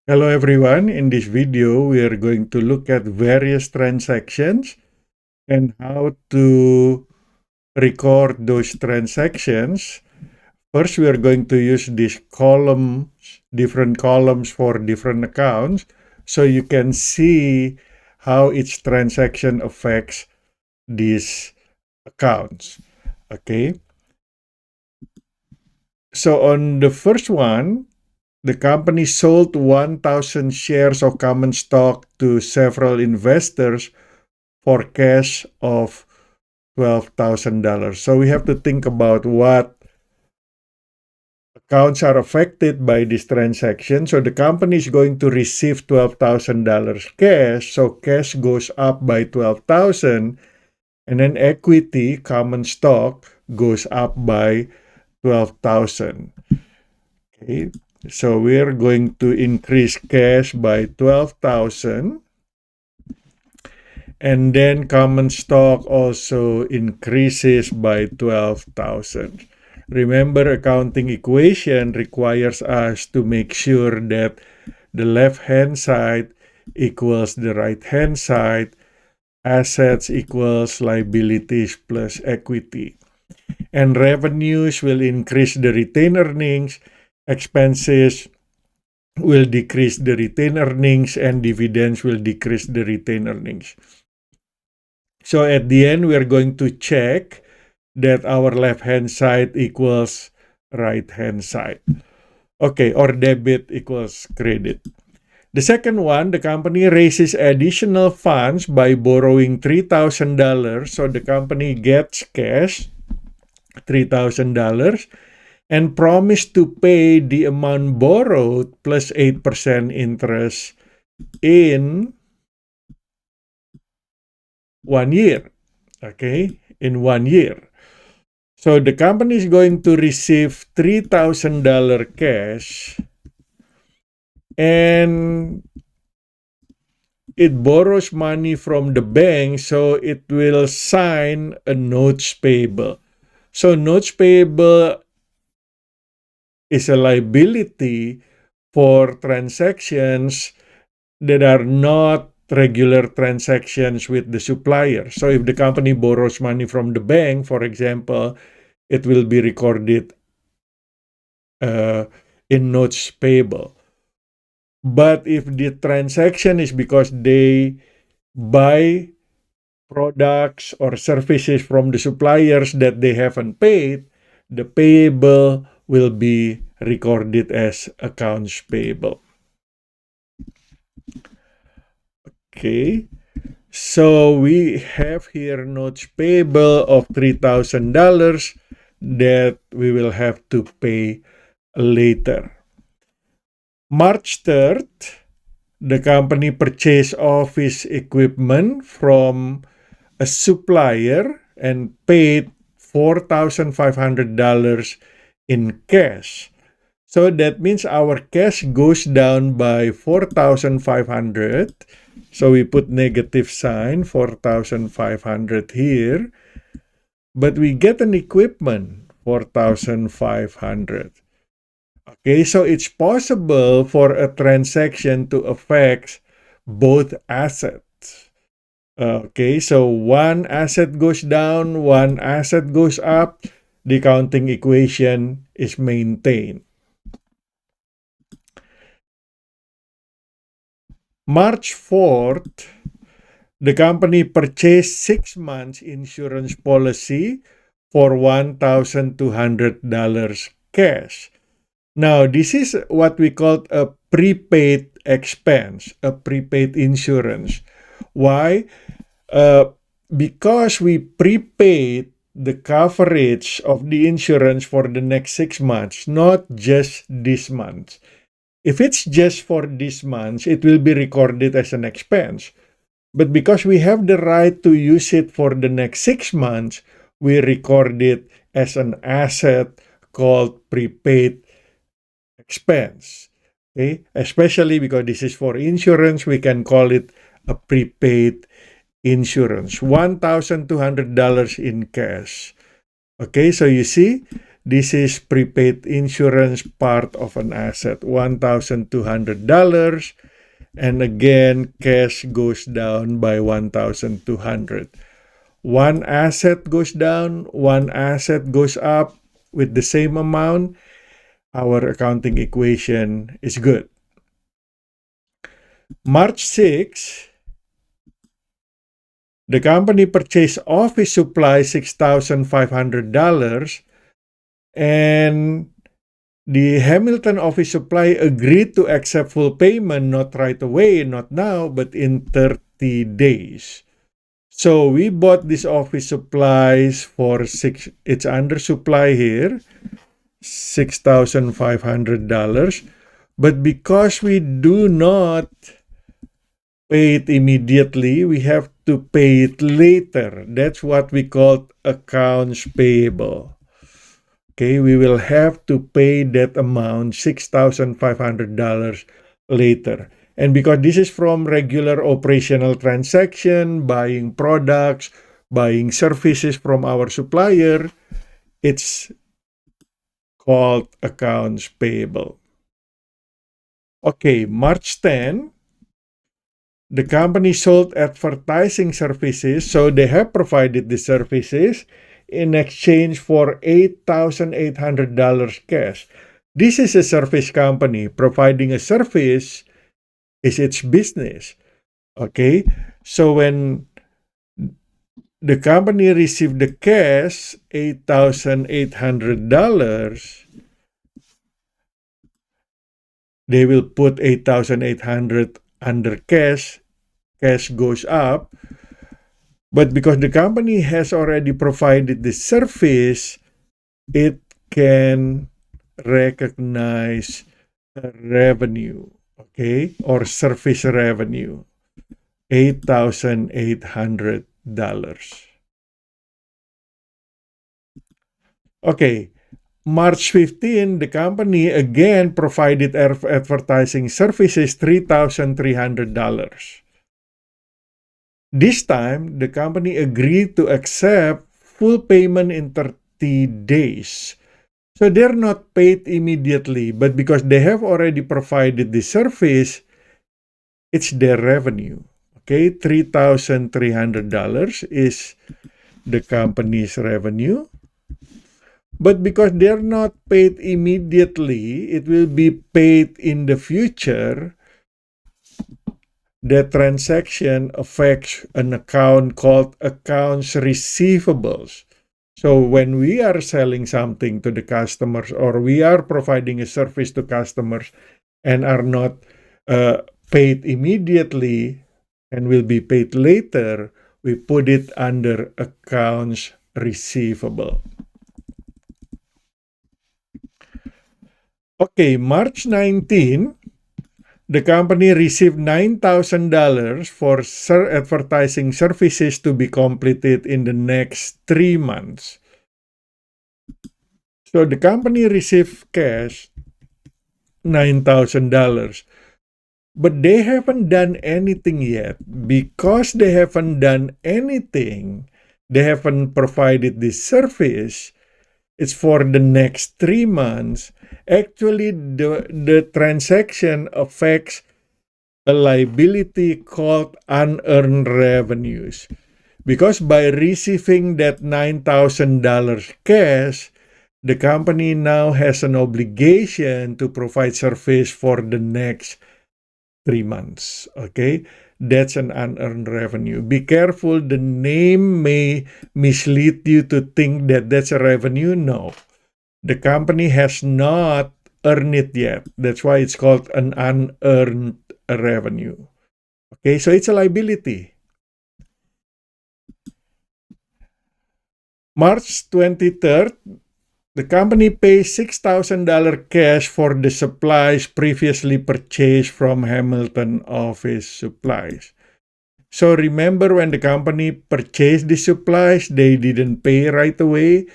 Hello everyone, in this video we are going to look at various transactions and how to record those transactions. First we are going to use these columns, different columns for different accounts, so you can see how each transaction affects these accounts. Okay, so on the first one, the company sold 1,000 shares of common stock to several investors for cash of $12,000. So we have to think about what accounts are affected by this transaction. So the company is going to receive $12,000 cash. So cash goes up by 12,000, and then equity, common stock, goes up by 12,000. Okay. So we're going to increase cash by 12,000, and then common stock also increases by 12,000. Remember, accounting equation requires us to make sure that the left-hand side equals the right-hand side, assets equals liabilities plus equity. And revenues will increase the retained earnings, expenses will decrease the retained earnings, and dividends will decrease the retained earnings. So at the end, we are going to check that our left-hand side equals right-hand side. Okay, or debit equals credit. The second one, the company raises additional funds by borrowing $3,000. So the company gets cash, $3,000, and promised to pay the amount borrowed plus 8% interest in 1 year. Okay, in 1 year. So the company is going to receive $3,000 cash, and it borrows money from the bank, so it will sign a notes payable. So notes payable is a liability for transactions that are not regular transactions with the supplier. So if the company borrows money from the bank, for example, it will be recorded in notes payable. But if the transaction is because they buy products or services from the suppliers that they haven't paid, the payable will be recorded as accounts payable. Okay, so we have here notes payable of $3,000 that we will have to pay later. March 3rd, the company purchased office equipment from a supplier and paid $4,500 in cash. So that means our cash goes down by 4,500. So we put negative sign, 4,500 here. But we get an equipment, 4,500. Okay, so it's possible for a transaction to affect both assets. Okay, so one asset goes down, one asset goes up, the accounting equation is maintained. March 4th, the company purchased 6 months insurance policy for $1,200 cash. Now, this is what we call a prepaid expense, a prepaid insurance. Why? Because we prepaid the coverage of the insurance for the next 6 months, not just this month. If it's just for this month, it will be recorded as an expense. But because we have the right to use it for the next 6 months, we record it as an asset called prepaid expense. Okay? Especially because this is for insurance, we can call it a prepaid insurance. $1,200 in cash. Okay, so you see, This is prepaid insurance part of an asset, $1,200. And again, cash goes down by $1,200. One asset goes down, one asset goes up with the same amount. Our accounting equation is good. March 6, the company purchased office supplies $6,500, and the Hamilton office supply agreed to accept full payment, not right away, not now, but in 30 days. So we bought these office supplies for it's under supply here, $6,500. But because we do not pay it immediately, we have to pay it later. That's what we call accounts payable. Okay, we will have to pay that amount, $6,500 later. And because this is from regular operational transaction, buying products, buying services from our supplier, it's called accounts payable. Okay, March 10, the company sold advertising services, so they have provided the services in exchange for $8,800 cash. This is a service company. Providing a service is its business. Okay, so when the company received the cash, $8,800, they will put $8,800 under cash. Cash goes up. But because the company has already provided the service, it can recognize revenue, okay, or service revenue, $8,800. Okay, March 15, the company again provided advertising services, $3,300. This time, the company agreed to accept full payment in 30 days. So they're not paid immediately, but because they have already provided the service, it's their revenue. Okay, $3,300 is the company's revenue. But because they're not paid immediately, it will be paid in the future. The transaction affects an account called accounts receivables. So when we are selling something to the customers, or we are providing a service to customers and are not paid immediately and will be paid later, we put it under accounts receivable. Okay, March 19, the company received $9,000 for advertising services to be completed in the next 3 months. So the company received cash, $9,000. But they haven't done anything yet. Because they haven't done anything, they haven't provided this service, it's for the next 3 months. Actually, the transaction affects a liability called unearned revenues. Because by receiving that $9,000 cash, the company now has an obligation to provide service for the next 3 months. Okay, that's an unearned revenue. Be careful, the name may mislead you to think that that's a revenue. No, the company has not earned it yet. That's why it's called an unearned revenue. Okay, so it's a liability. March 23rd, the company pays $6,000 cash for the supplies previously purchased from Hamilton Office Supplies. So remember, when the company purchased the supplies, they didn't pay right away.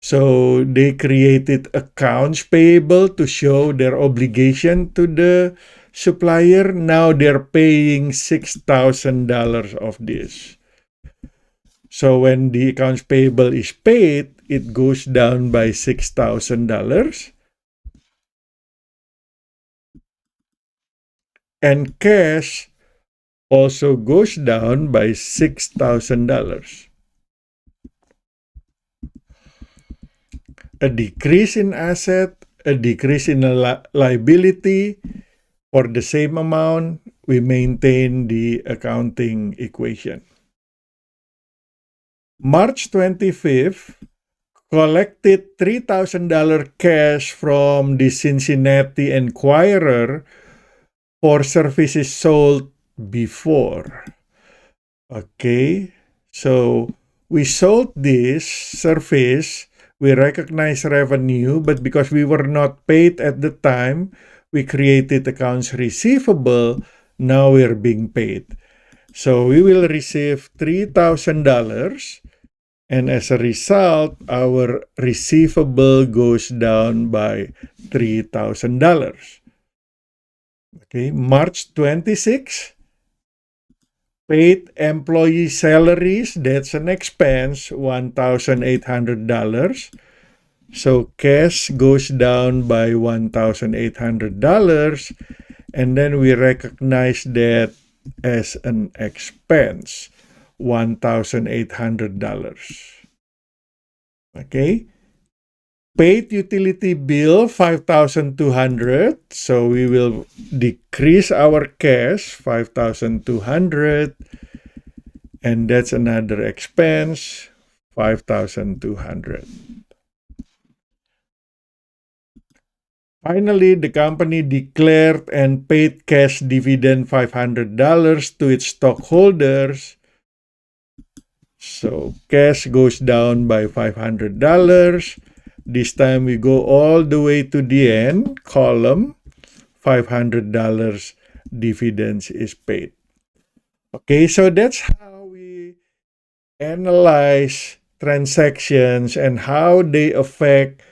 So they created accounts payable to show their obligation to the supplier. Now they're paying $6,000 of this. So when the accounts payable is paid, it goes down by $6,000. And cash also goes down by $6,000. A decrease in asset, a decrease in a liability. For the same amount, we maintain the accounting equation. March 25th, collected $3,000 cash from the Cincinnati Enquirer for services sold before. Okay, so we sold this service, we recognize revenue, but because we were not paid at the time, we created accounts receivable. Now we're being paid. So we will receive $3,000, and as a result, our receivable goes down by $3,000. Okay, March 26, paid employee salaries, that's an expense, $1,800. So cash goes down by $1,800, and then we recognize that as an expense, $1,800. Okay. Paid utility bill, $5,200. So we will decrease our cash, $5,200. And that's another expense, $5,200. Finally, the company declared and paid cash dividend $500 to its stockholders. So cash goes down by $500. This time we go all the way to the end column, $500 dividends is paid. Okay, so that's how we analyze transactions and how they affect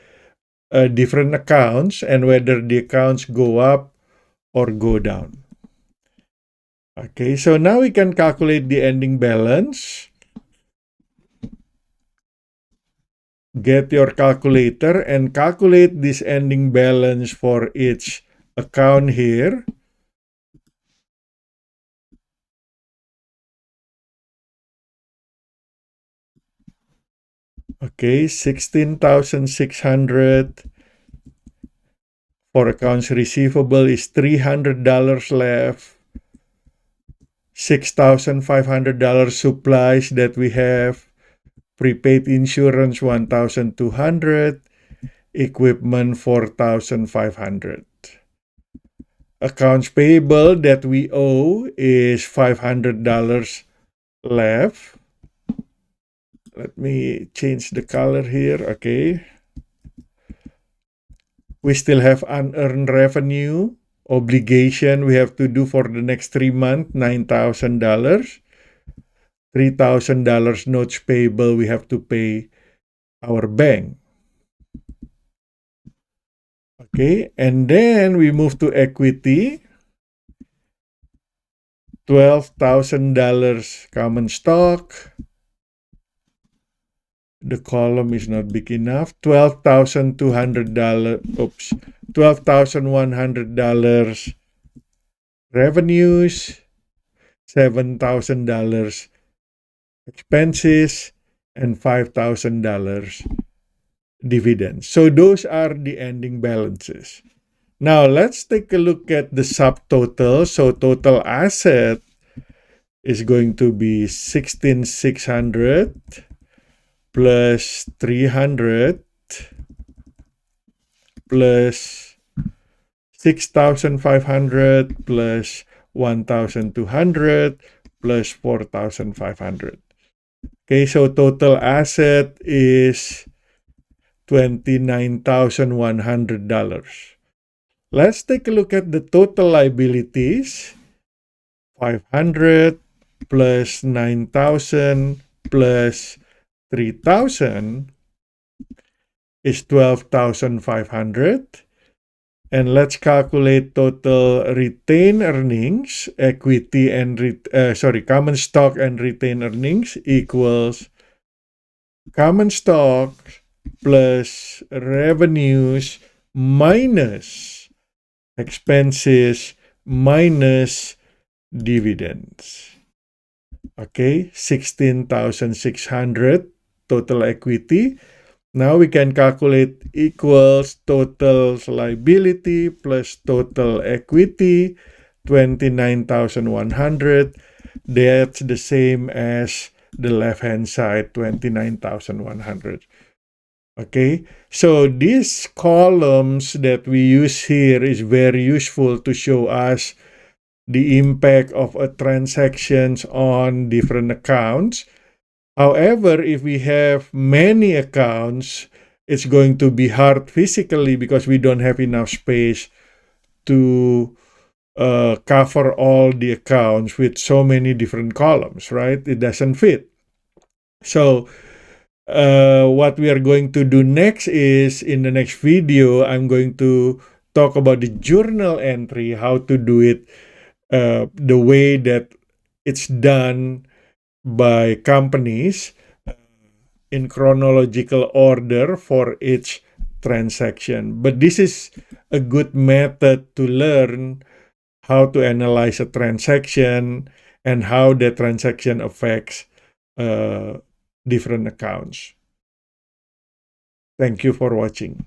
different accounts and whether the accounts go up or go down. Okay, so now we can calculate the ending balance. Get your calculator and calculate this ending balance for each account here. Okay, 16,600. For accounts receivable is $300 left. $6,500 supplies that we have. Prepaid insurance, $1,200. Equipment, $4,500. Accounts payable that we owe is $500 left. Let me change the color here. Okay. We still have unearned revenue obligation we have to do for the next 3 months, $9,000. $3,000 notes payable we have to pay our bank. Okay, and then we move to equity. $12,000 common stock. The column is not big enough. $12,200. Oops. $12,100 revenues. $7,000 expenses, and $5,000 dividends. So those are the ending balances. Now let's take a look at the subtotal. So total asset is going to be 16,600 plus 300 plus 6,500 plus 1,200 plus 4,500. Okay, so total asset is $29,100. Let's take a look at the total liabilities. 500 plus 9,000 plus 3,000 is 12,500. And let's calculate total retained earnings, equity and common stock and retained earnings equals common stock plus revenues minus expenses minus dividends. Okay, 16,600 total equity. Now we can calculate equals total liability plus total equity, 29,100. That's the same as the left-hand side, 29,100. Okay, so these columns that we use here is very useful to show us the impact of a transactions on different accounts. However, if we have many accounts, it's going to be hard physically because we don't have enough space to cover all the accounts with so many different columns, right? It doesn't fit. So what we are going to do next is, in the next video, I'm going to talk about the journal entry, how to do it the way that it's done by companies in chronological order for each transaction. But this is a good method to learn how to analyze a transaction and how the transaction affects different accounts. Thank you for watching.